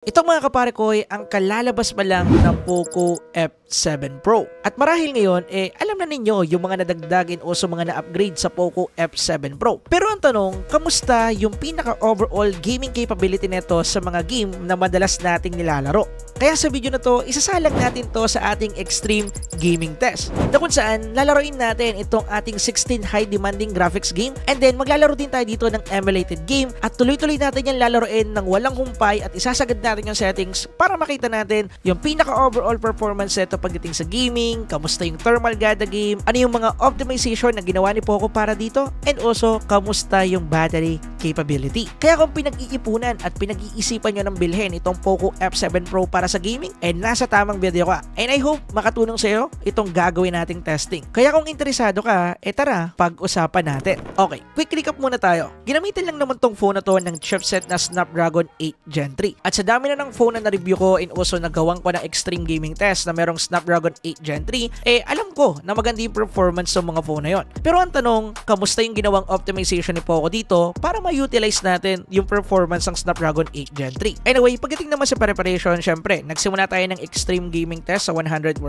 Ito mga kapare ko ay ang kalalabas pa lang ng Poco F7 Pro. At marahil ngayon, alam na ninyo yung mga nadagdagin o sa mga na-upgrade sa Poco F7 Pro. Pero ang tanong, kamusta yung pinaka-overall gaming capability nito sa mga game na madalas nating nilalaro? Kaya sa video na to, isasalang natin to sa ating extreme gaming test. Na kung saan, lalaroin natin itong ating 16 high demanding graphics game and then maglalaro din tayo dito ng emulated game at tuloy-tuloy natin yan lalaroin ng walang humpay at isasagad natin yung settings para makita natin yung pinaka-overall performance nito pagdating sa gaming, kamusta yung thermal gada game, ano yung mga optimization na ginawa ni Poco para dito, and also kamusta yung battery capability. Kaya kung pinag-iipunan at pinag-iisipan nyo ng bilhin itong Poco F7 Pro para sa gaming, nasa tamang video ka. And I hope makatulong sa'yo itong gagawin nating testing. Kaya kung interesado ka, tara, pag-usapan natin. Okay, quick recap muna tayo. Ginamitan lang naman tong phone na to ng chipset na Snapdragon 8 Gen 3. At sa dami na ng phone na na-review ko and also nagawang ko ng extreme gaming test na merong Snapdragon 8 Gen 3, alam ko na maganda yung performance ng mga phone na yon. Pero ang tanong, kamusta yung ginawang optimization ni Poco dito para ma-utilize natin yung performance ng Snapdragon 8 Gen 3? Anyway, pagdating naman sa preparation, syempre, nagsimula tayo ng extreme gaming test sa 100%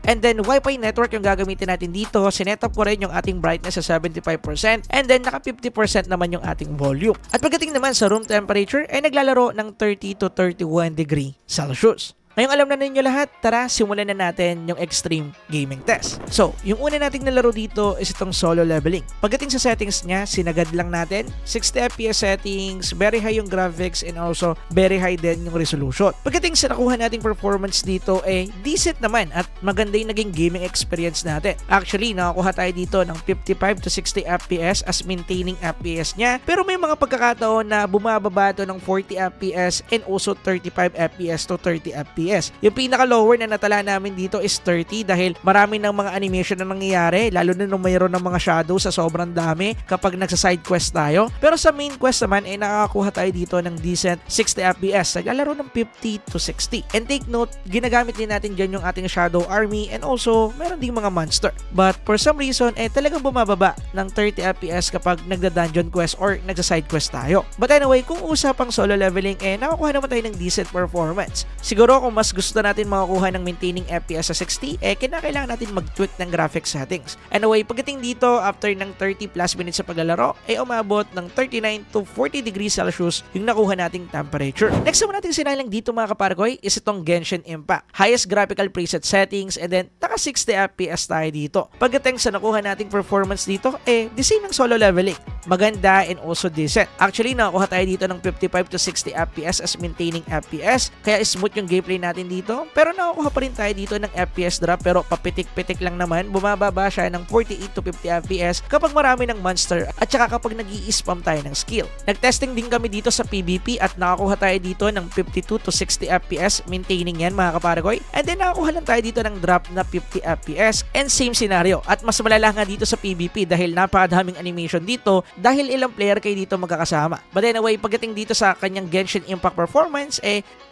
and then Wi-Fi network yung gagamitin natin dito. Sinetup ko rin yung ating brightness sa 75% and then naka 50% naman yung ating volume. At pagdating naman sa room temperature, naglalaro ng 30 to 31 degree Celsius. Ngayong alam na ninyo lahat, tara simulan na natin yung extreme gaming test. So, yung una nating nalaro dito is itong solo leveling. Pagdating sa settings niya, sinagad lang natin 60 FPS settings, very high yung graphics and also very high din yung resolution. Pagdating sa nakuha nating performance dito, decent naman at maganda yung naging gaming experience natin. Actually, nakakuha tayo dito ng 55 to 60 FPS as maintaining FPS niya, pero may mga pagkakataon na bumababa ito ng 40 FPS and also 35 FPS to 30 FPS. Yung pinaka-lower na natala namin dito is 30 dahil marami ng mga animation na nangyayari, lalo na nung mayroon ng mga shadows sa sobrang dami kapag nagsa-side quest tayo. Pero sa main quest naman, nakakakuha tayo dito ng decent 60 FPS. Naglalaro ng 50 to 60. And take note, ginagamit din natin dyan yung ating Shadow Army and also meron ding mga monster. But for some reason, talagang bumababa ng 30 FPS kapag nagda-dungeon quest or nagsa-side quest tayo. But anyway, kung usapang solo leveling, nakakuha naman tayo ng decent performance. Siguro kung mas gusto natin makakuha ng maintaining FPS sa 60, kinakailangan natin mag-tweak ng graphics settings. Anyway, pagdating dito, after ng 30 plus minutes sa paglalaro, umabot ng 39 to 40 degrees Celsius yung nakuha nating temperature. Next naman natin sinalang dito mga kaparkoy is itong Genshin Impact. Highest graphical preset settings and then naka 60 FPS tayo dito. Pagdating sa nakuha nating performance dito, the same ng solo leveling. Maganda and also decent. Actually, nakakuha tayo dito ng 55 to 60 FPS as maintaining FPS. Kaya smooth yung gameplay natin dito. Pero nakakuha pa rin tayo dito ng FPS drop pero papitik-pitik lang naman. Bumababa siya ng 48 to 50 FPS kapag marami ng monster at saka kapag nag-i-spam tayo ng skill. Nag-testing din kami dito sa PvP at nakakuha tayo dito ng 52 to 60 FPS maintaining yan mga kaparagoy. And then nakakuha lang tayo dito ng drop na 50 FPS and same scenario. At mas malala nga dito sa PvP dahil napakadaming animation dito dahil ilang player kayo dito magkakasama. But anyway, pagdating dito sa kanyang Genshin Impact performance,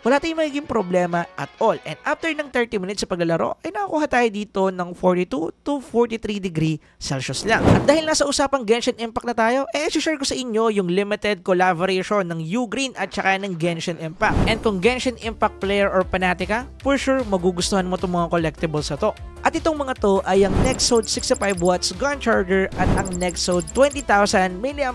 wala tayong magiging problema at all. And after ng 30 minutes sa paglalaro, nakakuha tayo dito ng 42 to 43 degree Celsius lang. At dahil nasa usapang Genshin Impact na tayo, share ko sa inyo yung limited collaboration ng Ugreen at saka ng Genshin Impact. And kung Genshin Impact player or fanatic ka, for sure magugustuhan mo itong mga collectibles na to. At itong mga to ay ang Nexode 65 watts gun charger at ang Nexode 20,000 mAh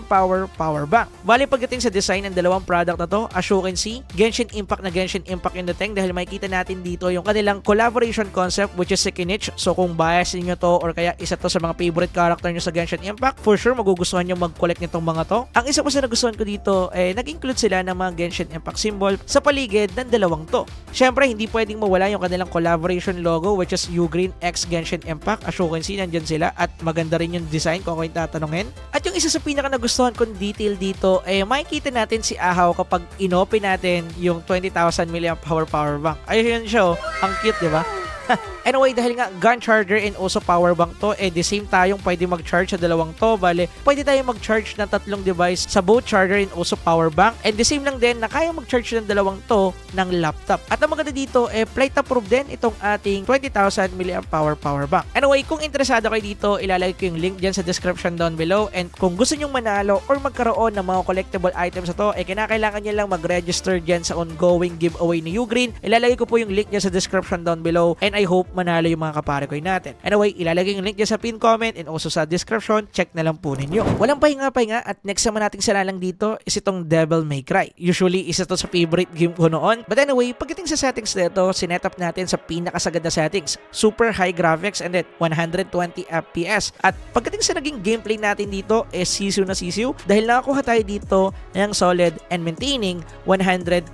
power bank. Bali pagdating sa design ng dalawang product na to, as you can see, Genshin Impact na Genshin Impact yung dating dahil makikita natin dito yung kanilang collaboration concept which is si Kinich. So kung bias niyo to or kaya isa to sa mga favorite character nyo sa Genshin Impact, for sure magugustuhan nyo mag-collect nitong mga to. Ang isa pa sa nagustuhan ko dito, nag-include sila ng mga Genshin Impact symbol sa paligid ng dalawang to. Syempre, hindi pwedeng mawala yung kanilang collaboration logo which is Ugreen X Genshin Impact. As you can see, nandyan sila at maganda rin yung design kung ako yung tatanungin. At yung isa sa pinaka nagustuhan kong detail dito, makikita natin si Ahaw kapag inopen natin yung 20,000 mAh power bank. Ayun siya, ang cute, di ba? Anyway, dahil nga gun charger and also power bank to, the same tayong pwede mag-charge sa dalawang to. Bale, pwede tayong mag-charge ng tatlong device sa both charger and also power bank. And the same lang din na kaya mag-charge ng dalawang to ng laptop. At ang maganda dito, flight approved din itong ating 20,000 mAh power bank. Anyway, kung interesado kayo dito, ilalagay ko yung link dyan sa description down below. And kung gusto nyong manalo or magkaroon ng mga collectible items na to, kinakailangan nyo lang mag-register dyan sa ongoing giveaway ni Ugreen. Ilalagay ko po yung link dyan sa description down below. And I hope manalo yung mga kapare-koy natin. Anyway, ilalagay yung link dyan sa pin comment and also sa description. Check na lang po ninyo. Walang pahinga-pahinga at next naman nating sinalang dito is itong Devil May Cry. Usually, isa to sa favorite game ko noon. But anyway, pagdating sa settings nito, sinetap natin sa pinakasagad na settings. Super high graphics and then 120 FPS. At pagdating sa naging gameplay natin dito, sisiw na sisiw dahil nakakuha tayo dito ng solid and maintaining 120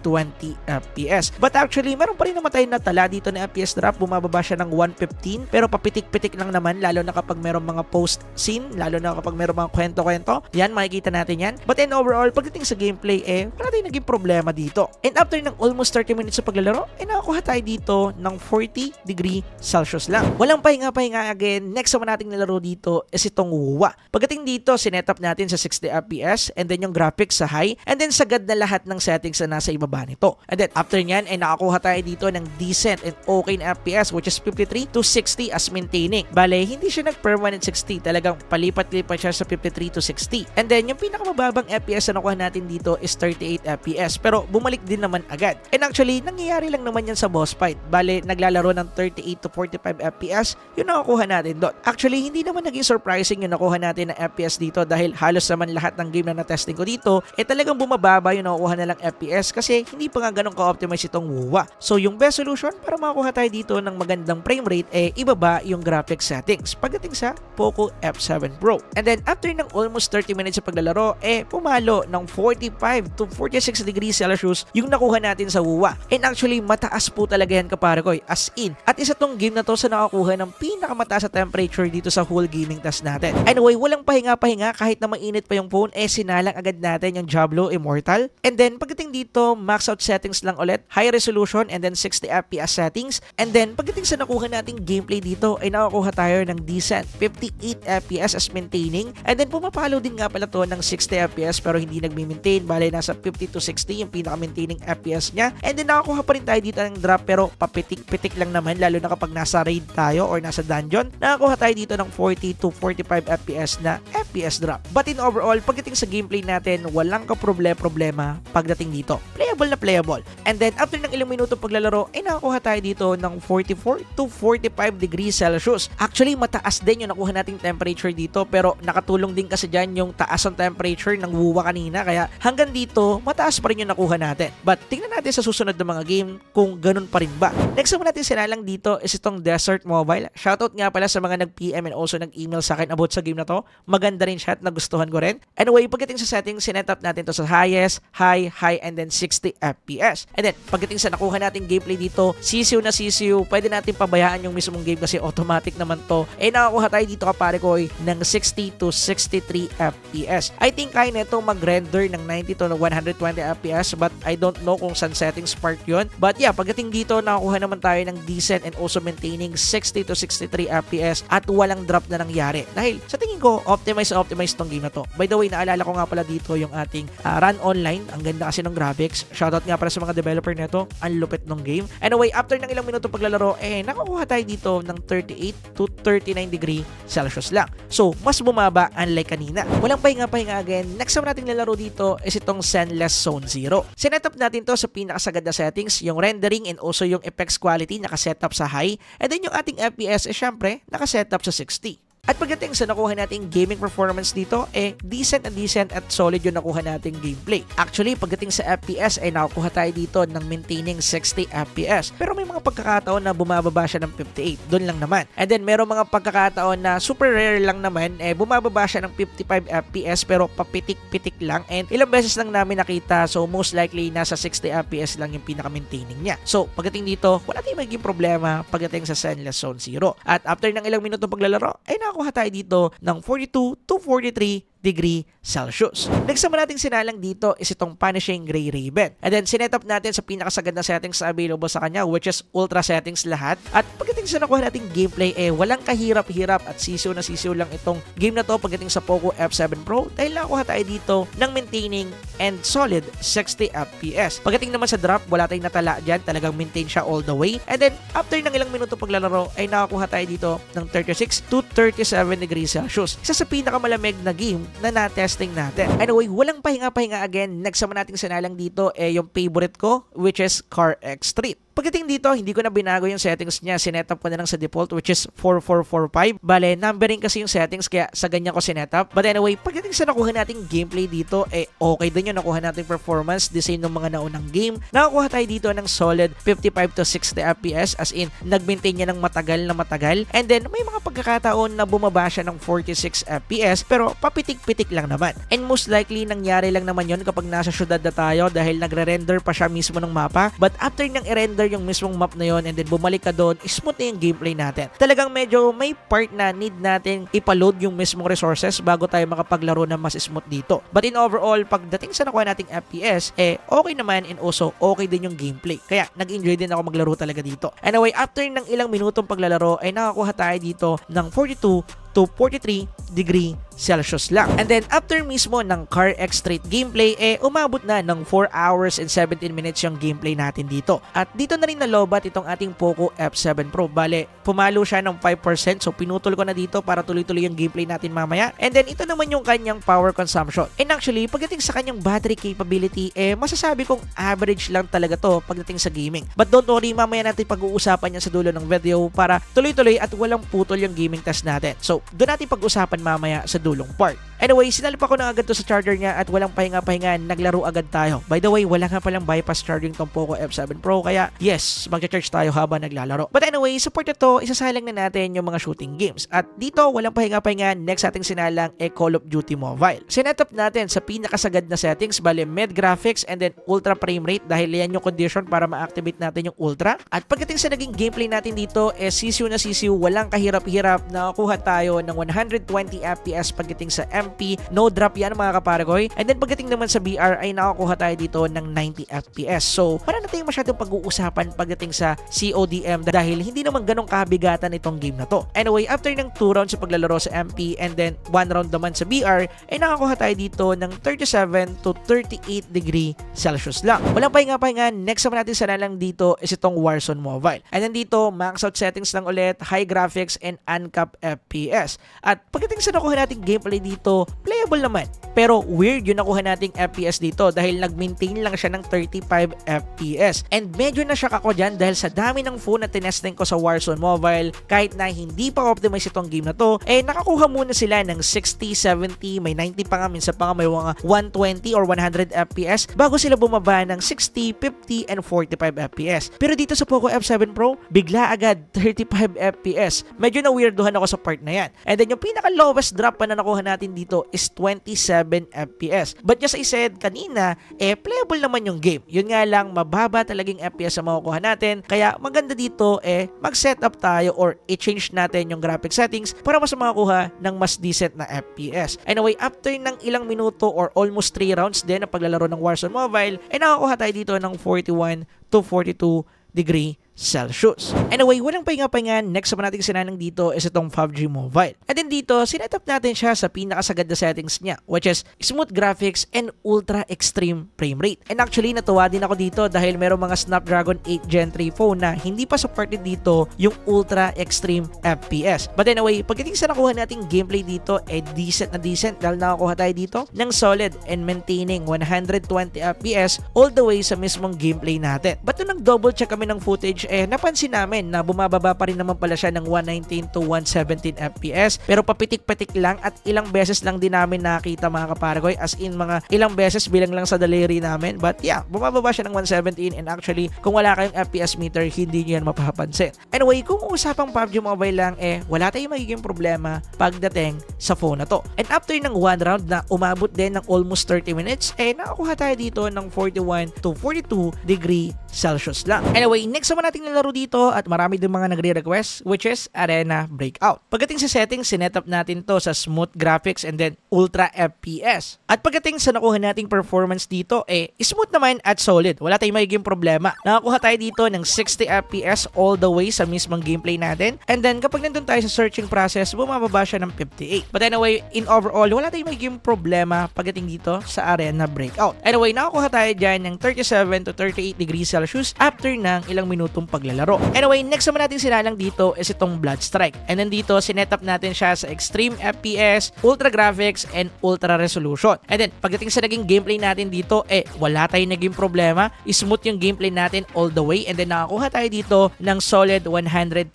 FPS. But actually, meron pa rin naman tayo natala dito na FPS drop. Bumababa siya ng 115 pero papitik-pitik lang naman lalo na kapag meron mga post scene, lalo na kapag meron mga kwento-kwento. Yan, makikita natin yan. But then overall, pagdating sa gameplay, wala tayong naging problema dito. And after ng almost 30 minutes sa paglalaro, nakakuha tayo dito ng 40 degree Celsius lang. Walang pahinga-pahinga again. Next naman nating nalaro dito is itong WoW. Pagdating dito, sinetap natin sa 60 FPS and then yung graphics sa high and then sagad na lahat ng settings na nasa ibaba nito. And then after nyan, nakakuha tayo dito ng decent and okay na FPS which is 53 to 60 as maintaining. Bale, hindi siya nag-permanent 60. Talagang palipat-lipat siya sa 53 to 60. And then yung pinakamababang FPS na nakuha natin dito is 38 FPS pero bumalik din naman agad. And actually, nangyayari lang naman yan sa boss fight. Bale, naglalaro ng 38 to 45 FPS yung nakukuha natin doon. Actually, hindi naman naging surprising yung nakuha natin na FPS dito dahil halos naman lahat ng game na na-testing ko dito talagang bumababa yung nakukuha na lang FPS kasi hindi pa nga ganun ka-optimize itong WoW. So yung best solution para makakuha tayo dito ng magandang frame rate ibaba yung graphics settings pagdating sa Poco F7 Pro. And then after ng almost 30 minutes sa paglalaro pumalo ng 45 to 46 degrees Celsius yung nakuha natin sa WoW. And actually mataas po talaga yan kapare-koy as in. At isa tong game na to sa nakakuha ng pinakamataas na temperature dito sa whole gaming test natin. Anyway, walang pahinga-pahinga kahit na mainit pa yung phone sinalang agad natin yung Diablo Immortal. And then pagdating dito, max out settings lang ulit, high resolution and then 60 FPS settings. And then pagdating sa nakuha nating gameplay dito nakakuha tayo ng decent 58 FPS as maintaining. And then pumapalo din nga pala to ng 60 FPS pero hindi nagmi-maintain. Bale, nasa 50 to 60 yung pinaka-maintaining FPS niya. And then nakakuha pa rin tayo dito ng drop pero papitik-pitik lang naman lalo na kapag nasa raid tayo or nasa dungeon. Nakakuha tayo dito ng 40 to 45 FPS na FPS drop. But in overall, pagdating sa gameplay natin, walang ka-problema pagdating dito. Playable na playable. And then after ng ilang minuto paglalaro, nakakuha tayo dito ng 44 to 45 degrees Celsius. Actually, mataas din yung nakuha nating temperature dito pero nakatulong din kasi dyan yung taas ng temperature ng WoW kanina kaya hanggang dito, mataas pa rin yung nakuha natin. But tingnan natin sa susunod na mga game kung ganun pa rin ba. Next naman natin sinalang dito is itong Desert Mobile. Shoutout nga pala sa mga nag-PM and also nag-email sa akin about sa game na to. Maganda rin siya at nagustuhan ko rin. Anyway, pagdating sa settings, sinetap natin to sa highest, high, and then 60 FPS. And then, pagdating sa nakuha nating gameplay dito, sisiw na sisiw, pwede natin pabayaan yung mismong game kasi automatic naman to. Nakakuha tayo dito kapare-koy ng 60 to 63 FPS. I think kaya nito mag-render ng 90 to 120 FPS but I don't know kung saan settings part yun. But yeah, pagdating dito, nakakuha naman tayo ng decent and also maintaining 60 to 63 FPS at walang drop na nangyari. Dahil sa tingin ko, optimize tong game na to. By the way, naalala ko nga pala dito yung ating Run Online. Ang ganda kasi ng graphics. Shoutout nga pala sa mga developer nito. Ang lupit ng game. Anyway, after ng ilang minuto paglalaro, nakakuha tayo dito ng 38 to 39 degree Celsius lang. So, mas bumaba unlike kanina. Walang pahinga again. Next naman natin lalaro dito is itong Zenless Zone Zero. Sinetap natin to sa pinakasagad na settings, yung rendering and also yung effects quality nakasetup sa high. And then yung ating FPS syempre nakasetup sa 60. At pagdating sa nakuha nating gaming performance dito, decent at solid yung nakuha nating gameplay. Actually, pagdating sa FPS, nakakuha tayo dito ng maintaining 60 FPS. Pero may mga pagkakataon na bumababa siya ng 58. Doon lang naman. And then, meron mga pagkakataon na super rare lang naman, bumababa siya ng 55 FPS pero papitik-pitik lang. And ilang beses lang namin nakita, so most likely nasa 60 FPS lang yung pinaka-maintaining niya. So, pagdating dito, wala tayong magiging problema pagdating sa Zenless Zone Zero. At after ng ilang minuto paglalaro, nakakuha tayo dito ng 42 to 43 degree Celsius. Next naman natin sinalang dito is itong Punishing Gray Raven. And then sinetup natin sa pinakasagad na settings na available sa kanya, which is ultra settings lahat. At pagdating sa nakuha nating gameplay, walang kahirap-hirap at sisiw na sisiw lang itong game na to pagdating sa Poco F7 Pro dahil nakuha tayo dito ng maintaining and solid 60 FPS. Pagdating naman sa drop, wala tayong natala dyan, talagang maintain siya all the way. And then after ng ilang minuto paglalaro ay nakakuha tayo dito ng 36 to 37 degrees Celsius. Isa sa pinakamalamig na game na na-testing natin. Anyway, walang pahinga-pahinga again. Next naman nating sinalang dito yung favorite ko, which is CarX Street. Pagdating dito, hindi ko na binago yung settings niya. Sinetup ko na lang sa default, which is 4445. Bale, numbering kasi yung settings, kaya sa ganyan ko sinetup. But anyway, pagdating sa nakuha nating gameplay dito, okay din yung nakuha nating performance, design ng mga naunang game. Nakakuha tayo dito ng solid 55 to 60 FPS, as in, nag-maintain niya ng matagal na matagal. And then, may mga pagkakataon na bumaba siya ng 46 FPS, pero papitik-pitik lang naman. And most likely, nangyari lang naman yun kapag nasa syudad na tayo dahil nagre-render pa siya mismo ng mapa. But after nang i-render yung mismong map na yon and then bumalik ka doon, smooth na yung gameplay natin. Talagang medyo may part na need natin ipaload yung mismong resources bago tayo makapaglaro na mas smooth dito. But in overall, pagdating sa nakuha nating FPS, okay naman and also okay din yung gameplay. Kaya nag-enjoy din ako maglaro talaga dito. Anyway, after ng ilang minutong paglalaro ay nakakuha tayo dito ng 42 to 43 degree Celsius lang. And then after mismo ng CarX Street gameplay, umabot na ng 4 hours and 17 minutes yung gameplay natin dito. At dito na rin nalobat itong ating Poco F7 Pro. Bale, pumalo siya ng 5%, so pinutol ko na dito para tuloy-tuloy yung gameplay natin mamaya. And then ito naman yung kanyang power consumption. And actually, pagdating sa kanyang battery capability, masasabi kong average lang talaga to pagdating sa gaming. But don't worry, mamaya natin pag-uusapan yan sa dulo ng video para tuloy-tuloy at walang putol yung gaming test natin. So, doon natin pag-usapan mamaya sa dulong part. Anyway, sinalip ako na agad to sa charger niya at walang pahinga-pahinga, naglaro agad tayo. By the way, wala nga palang bypass charging tong Poco F7 Pro, kaya yes, mag-charge tayo habang naglalaro. But anyway, support na to, isasalang na natin yung mga shooting games. At dito, walang pahinga-pahinga, next ating sinalang Call of Duty Mobile. Sinetup natin sa pinakasagad na settings, bale mid graphics and then ultra frame rate dahil yan yung condition para ma-activate natin yung ultra. At pagdating sa naging gameplay natin dito, sisiw na sisiw, walang kahirap-hirap, nakakuha tayo ng 120 FPS pagdating sa MP, no drop yan mga kaparagoy. And then pagdating naman sa BR ay nakakuha tayo dito ng 90 FPS. So, wala na tayong masyadong pag-uusapan pagdating sa CODM dahil hindi naman ganong kabigatan itong game na to. Anyway, after ng 2 rounds sa paglalaro sa MP and then 1 round naman sa BR, ay nakakuha tayo dito ng 37 to 38 degree Celsius lang. Walang pahinga-pahinga, next naman natin sana lang dito is itong Warzone Mobile. And then dito, max out settings lang ulit, high graphics and uncapped FPS. At pagdating sa nakuha nating gameplay dito, playable naman. Pero weird yung nakuha nating FPS dito dahil nag-maintain lang siya ng 35 FPS. And medyo na siya ako dyan dahil sa dami ng phone na tinesting ko sa Warzone Mobile, kahit na hindi pa optimize itong game na to, nakakuha muna sila ng 60, 70, may 90 pa nga, minsan pa nga may mga 120 or 100 FPS bago sila bumaba ng 60, 50, and 45 FPS. Pero dito sa Poco F7 Pro, bigla agad 35 FPS. Medyo na weirdohan ako sa part na yan. And then yung pinaka-lowest drop pa na nakuha natin dito is 27 FPS. But just I said kanina, playable naman yung game. Yun nga lang, mababa talagang FPS sa makukuha natin. Kaya maganda dito, mag-setup tayo or i-change natin yung graphic settings para mas makakuha ng mas decent na FPS. Anyway, after ng ilang minuto or almost 3 rounds din na paglalaro ng Warzone Mobile, nakakuha tayo dito ng 41 to 42 degree Celsius. Anyway, walang pahinga-pahinga, next naman natin sinanang dito is itong PUBG Mobile. And then dito, sinetup natin siya sa pinakasagad na settings niya, which is smooth graphics and ultra extreme frame rate. And actually, natuwa din ako dito dahil merong mga Snapdragon 8 Gen 3 phone na hindi pa supported dito yung ultra extreme FPS. But anyway, pagdating sa nakuha nating gameplay dito, decent na decent dahil nakakuha tayo dito ng solid and maintaining 120 FPS all the way sa mismong gameplay natin. But nung nag-double check kami ng footage, napansin namin na bumababa pa rin naman pala siya ng 119 to 117 FPS, pero papitik-patik lang at ilang beses lang din namin nakita mga kaparagoy, as in mga ilang beses bilang lang sa daliri namin. But yeah, bumababa siya ng 117 and actually kung wala kayong FPS meter, hindi nyo yan mapapansin. Anyway, kung usapang PUBG Mobile lang, wala tayong magiging problema pagdating sa phone na to. And after ng 1 round na umabot din ng almost 30 minutes, nakakuha tayo dito ng 41 to 42 degree Celsius lang. Anyway, next naman natin nating nilaro dito at marami din mga nagre-request, which is Arena Breakout. Pagdating sa settings, sinetup natin to sa smooth graphics and then ultra FPS. At pagdating sa nakuha nating performance dito, smooth naman at solid. Wala tayong magiging problema. Nakakuha tayo dito ng 60 FPS all the way sa mismong gameplay natin. And then kapag nandun tayo sa searching process, bumababa siya ng 58. But anyway, in overall, wala tayong magiging problema pagdating dito sa Arena Breakout. Anyway, nakakuha tayo dyan ng 37 to 38 degrees Celsius after ng ilang minutong paglalaro. Anyway, next naman natin sinalang dito is itong Blood Strike. And then dito, sinetup natin siya sa extreme FPS, ultra graphics, and ultra resolution. And then, pagdating sa naging gameplay natin dito, wala tayong naging problema. Smooth yung gameplay natin all the way. And then, nakakuha tayo dito ng solid 120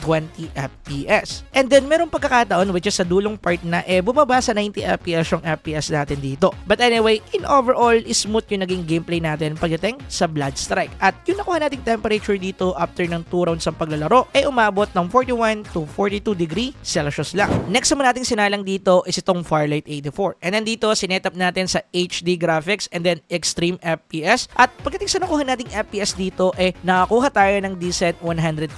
FPS. And then, merong pagkakataon, which is sa dulong part na, bumaba sa 90 FPS yung FPS natin dito. But anyway, in overall, smooth yung naging gameplay natin pagdating sa Blood Strike. At yung nakuha nating temperature dito after ng 2 rounds ng paglalaro ay umabot ng 41 to 42 degree Celsius lang. Next naman nating sinalang dito is itong Firelight 84. And then dito, sinetup natin sa HD graphics and then extreme FPS. At pagdating sa nakuha nating FPS dito, nakakuha tayo ng decent 120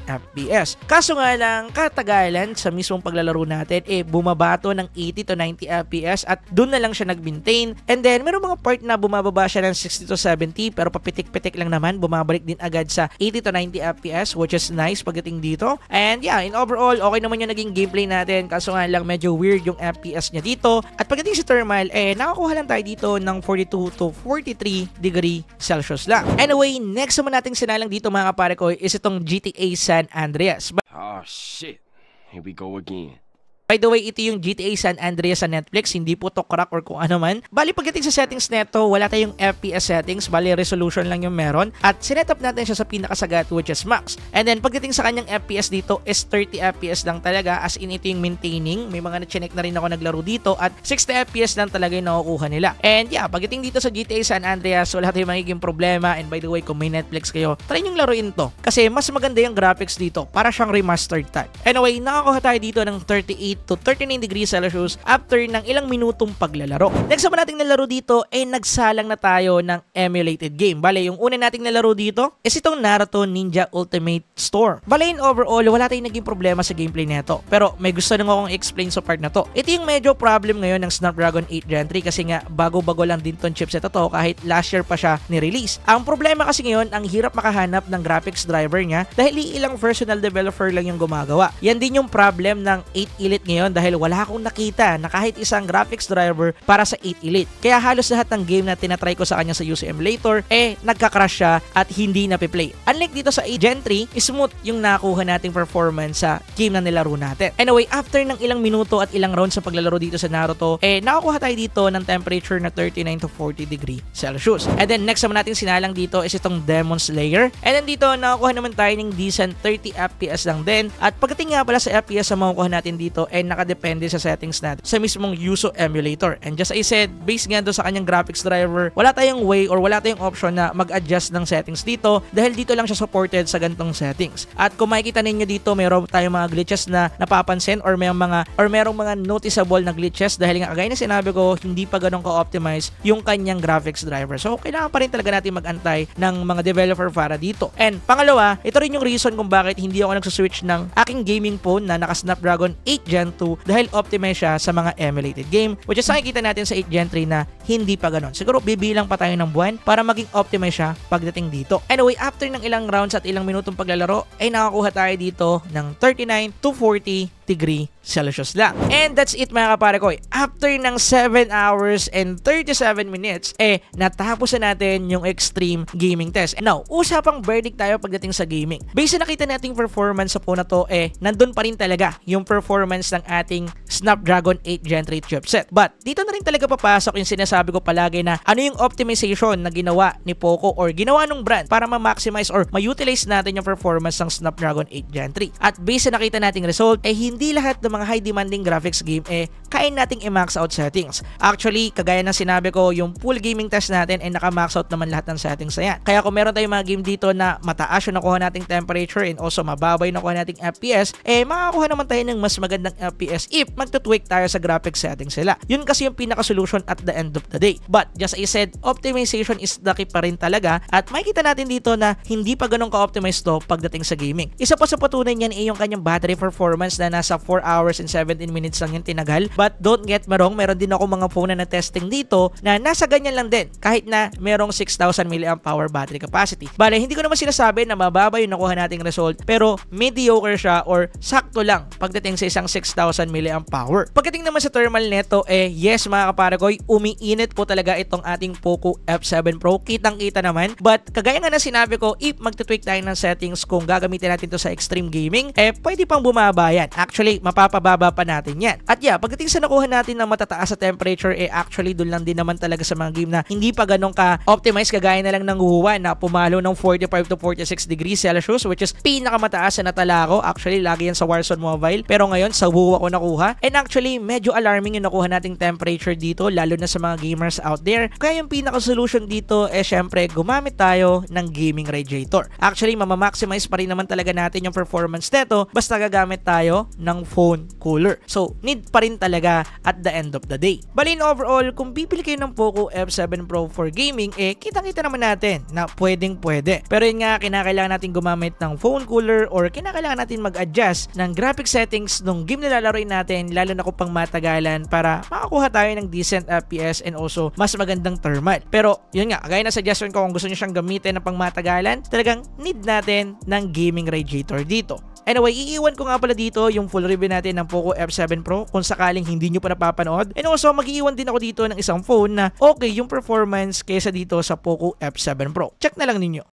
FPS. Kaso nga lang, katagalan sa mismong paglalaro natin, bumaba to ng 80 to 90 FPS at dun na lang siya nag-maintain. And then, meron mga part na bumababa siya ng 60 to 70 pero papitik-pitik lang naman, bumabalik din agad sa 80 to 90 FPS, which is nice pagdating dito. And yeah, in overall, okay naman yung naging gameplay natin. Kaso nga lang, medyo weird yung FPS niya dito. At pagdating sa thermal, nakakuha lang tayo dito ng 42 to 43 degree Celsius lang. Anyway, next naman nating sinalang dito mga kapare ko is itong GTA San Andreas. Oh shit, here we go again. By the way, ito yung GTA San Andreas sa Netflix, hindi po to crack or kung ano man. Bali, pagdating sa settings neto, wala tayong FPS settings, bali resolution lang yung meron. At sinetup natin siya sa pinakasagat, which is max. And then, pagdating sa kanyang FPS dito is 30 FPS lang talaga, as in ito yung maintaining. May mga na-check na rin ako naglaro dito at 60 FPS lang talaga yung nakukuha nila. And yeah, pagdating dito sa GTA San Andreas, wala tayong magiging problema. And by the way, kung may Netflix kayo, try nyo laruin to. Kasi mas maganda yung graphics dito, para siyang remastered type. Anyway, nakakuha tayo dito ng 38 to 39 degrees Celsius after ng ilang minutong paglalaro. Next naman nating nalaro dito nagsalang na tayo ng emulated game. Bale, yung una nating nalaro dito is itong Naruto Ninja Ultimate Storm. Bale, in overall, wala tayong naging problema sa gameplay neto. Pero may gusto nang akong explain sa part na to. Ito yung medyo problem ngayon ng Snapdragon 8 Gen 3 kasi nga bago-bago lang din tong chipset to kahit last year pa siya ni-release. Ang problema kasi ngayon, ang hirap makahanap ng graphics driver niya dahil ilang personal developer lang yung gumagawa. Yan din yung problem ng 8 Elite ngayon dahil wala akong nakita na kahit isang graphics driver para sa 8 Elite. Kaya halos lahat ng game na tinatry ko sa kanya sa UC Emulator, nagka-crash siya at hindi napiplay. Unlike dito sa 8 Gen 3, smooth yung nakuha nating performance sa game na nilaro natin. Anyway, after ng ilang minuto at ilang rounds sa paglalaro dito sa Naruto, nakakuha tayo dito ng temperature na 39 to 40 degree Celsius. And then next naman natin sinalang dito is itong Demon Slayer. And then dito, nakakuha naman tayo ng decent 30 FPS lang din. At pagdating nga pala sa FPS na makukuha natin dito, nakadepende sa settings natin sa mismong Yuso Emulator. And just I said, based nga doon sa kanyang graphics driver, wala tayong way or wala tayong option na mag-adjust ng settings dito dahil dito lang siya supported sa ganitong settings. At kung makikita ninyo dito, meron tayong mga glitches na napapansin or merong mga noticeable na glitches dahil nga gaya na sinabi ko, hindi pa ganun ka-optimize yung kanyang graphics driver. So, kailangan pa rin talaga natin mag-antay ng mga developer para dito. And pangalawa, ito rin yung reason kung bakit hindi ako nagsuswitch ng aking gaming phone na naka-Snapdragon 8 Gen 2 dahil optimize siya sa mga emulated game, which is nakikita natin sa 8 Gen 3 na hindi pa ganun. Siguro bibilang pa tayo ng buwan para maging optimize siya pagdating dito. Anyway, after ng ilang rounds at ilang minutong paglalaro, nakakuha tayo dito ng 39 to 40 degree Celsius lang. And that's it mga kapare ko. After ng 7 hours and 37 minutes, natapos na natin yung extreme gaming test. And now, usapang verdict tayo pagdating sa gaming. Based sa nakita nating performance sa phone na to, nandun pa rin talaga yung performance ng ating Snapdragon 8 Gen 3 chipset. But, dito na rin talaga papasok yung sinasabi ko palagi na ano yung optimization na ginawa ni Poco or ginawa ng brand para ma-maximize or ma-utilize natin yung performance ng Snapdragon 8 Gen 3. At based sa nakita nating result, hindi hindi lahat ng mga high demanding graphics game kaya nating i-max out settings. Actually, kagaya ng sinabi ko, yung full gaming test natin naka-max out naman lahat ng settings na yan. Kaya kung meron tayong mga game dito na mataas yung nakuha nating temperature and also mababa yung nakuha nating FPS, makakuha naman tayo ng mas magandang FPS if magtutweak tayo sa graphics settings sila. Yun kasi yung pinaka-solution at the end of the day. But just as I said, optimization is the key pa rin talaga at makikita natin dito na hindi pa ganun ka-optimize to pagdating sa gaming. Isa pa sa patunay niyan yung kanyang battery performance na nasa 4 hours and 17 minutes lang yung tinagal. But don't get me wrong, meron din ako mga phone na testing dito na nasa ganyan lang din kahit na merong 6,000 mAh battery capacity. Bale, hindi ko naman sinasabi na mababa yung nakuha nating result pero mediocre siya or sakto lang pagdating sa isang 6,000 mAh. Pagdating naman sa thermal neto, yes mga kaparagoy, umiinit po talaga itong ating Poco F7 Pro. Kitang-kita naman. But kagaya nga na sinabi ko, if magtutweak tayo ng settings kung gagamitin natin to sa extreme gaming, pwede pang bumaba yan. Actually, mapapababa pa natin yan. At yeah, pagdating sa nakuha natin ng matataas sa temperature, actually doon lang din naman talaga sa mga game na hindi pa ganun ka-optimize, kagaya na lang ng Wuhan na pumalo ng 45 to 46 degrees Celsius, which is pinakamataas na natala ko. Actually, lagi yan sa Warzone Mobile. Pero ngayon, sa Wuhan ko nakuha. And actually, medyo alarming yung nakuha nating temperature dito, lalo na sa mga gamers out there. Kaya yung pinaka-solution dito, syempre, gumamit tayo ng gaming radiator. Actually, mamamaximize pa rin naman talaga natin yung performance nito basta gagamit tayo ng phone cooler. So, need pa rin talaga at the end of the day. Balin overall, kung bibili kayo ng Poco F7 Pro for gaming, kitang-kita naman natin na pwedeng-pwede. Pero yun nga, kinakailangan natin gumamit ng phone cooler or kinakailangan natin mag-adjust ng graphic settings ng game na lalaroin natin, lalo na kung pang matagalan para makakuha tayo ng decent FPS and also mas magandang thermal. Pero yun nga, gaya na suggestion ko, kung gusto nyo siyang gamitin na pang matagalan, talagang need natin ng gaming radiator dito. Anyway, iiwan ko nga pala dito yung full review natin ng Poco F7 Pro kung sakaling hindi nyo pa napapanood. And also, mag-iiwan din ako dito ng isang phone na okay yung performance kaysa dito sa Poco F7 Pro. Check na lang ninyo.